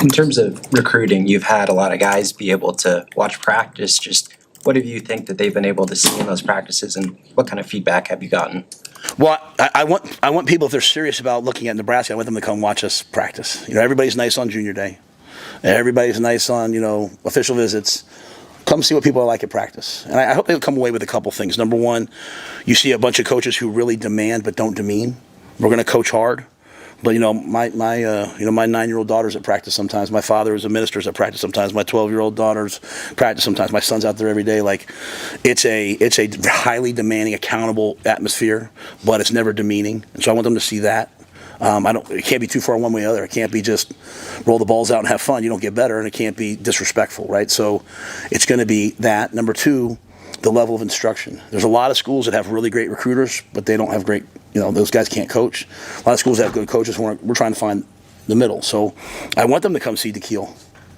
In terms of recruiting, you've had a lot of guys be able to watch practice. Just what do you think that they've been able to see in those practices, and what kind of feedback have you gotten? Well, I want people, if they're serious about looking at Nebraska, I want them to come watch us practice. Everybody's nice on junior day. Everybody's nice on, official visits. Come see what people are like at practice. And I hope they'll come away with a couple things. Number one, you see a bunch of coaches who really demand but don't demean. We're going to coach hard. But my 9-year-old daughter's at practice sometimes. My father is a minister's at practice sometimes. My 12-year-old daughter's practice sometimes. My son's out there every day. Like, it's a highly demanding, accountable atmosphere, but it's never demeaning. And so I want them to see that. It can't be too far one way or the other. It can't be just roll the balls out and have fun. You don't get better, and it can't be disrespectful, right? So it's going to be that. Number two, the level of instruction. There's a lot of schools that have really great recruiters, but they don't have great, those guys can't coach. A lot of schools have good coaches. We're trying to find the middle. So I want them to come see DeKeel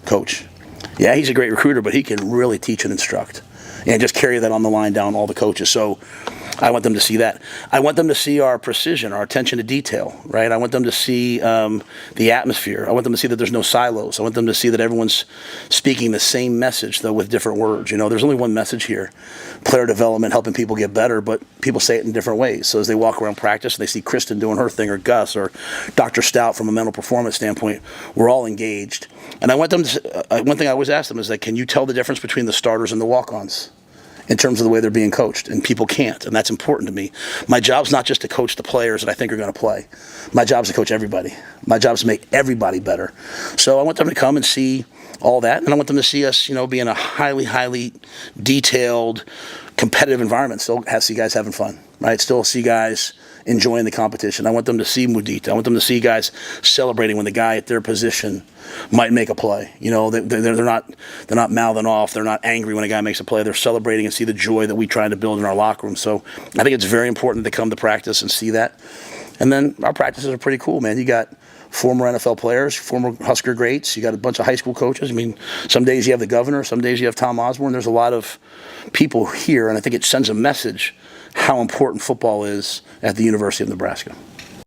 coach. Yeah, he's a great recruiter, but he can really teach and instruct and just carry that on the line down all the coaches. So I want them to see that. I want them to see our precision, our attention to detail, right? I want them to see the atmosphere. I want them to see that there's no silos. I want them to see that everyone's speaking the same message, though with different words. There's only one message here: player development, helping people get better, but people say it in different ways. So as they walk around practice and they see Kristen doing her thing, or Gus, or Dr. Stout from a mental performance standpoint, we're all engaged. And I want them to, one thing I always ask them is, can you tell the difference between the starters and the walk-ons in terms of the way they're being coached? And people can't, and that's important to me. My job's not just to coach the players that I think are going to play. My job's to coach everybody. My job's to make everybody better. So I want them to come and see all that, and I want them to see us, be in a highly, highly detailed, competitive environment. Still see guys having fun, right? Still see guys enjoying the competition. I want them to see Mudita. I want them to see guys celebrating when the guy at their position might make a play. They're not mouthing off. They're not angry when a guy makes a play. They're celebrating and see the joy that we try to build in our locker room. So I think it's very important to come to practice and see that. And then our practices are pretty cool, man. You got former NFL players, former Husker greats. You got a bunch of high school coaches. I mean, some days you have the governor, some days you have Tom Osborne. There's a lot of people here, and I think it sends a message how important football is at the University of Nebraska.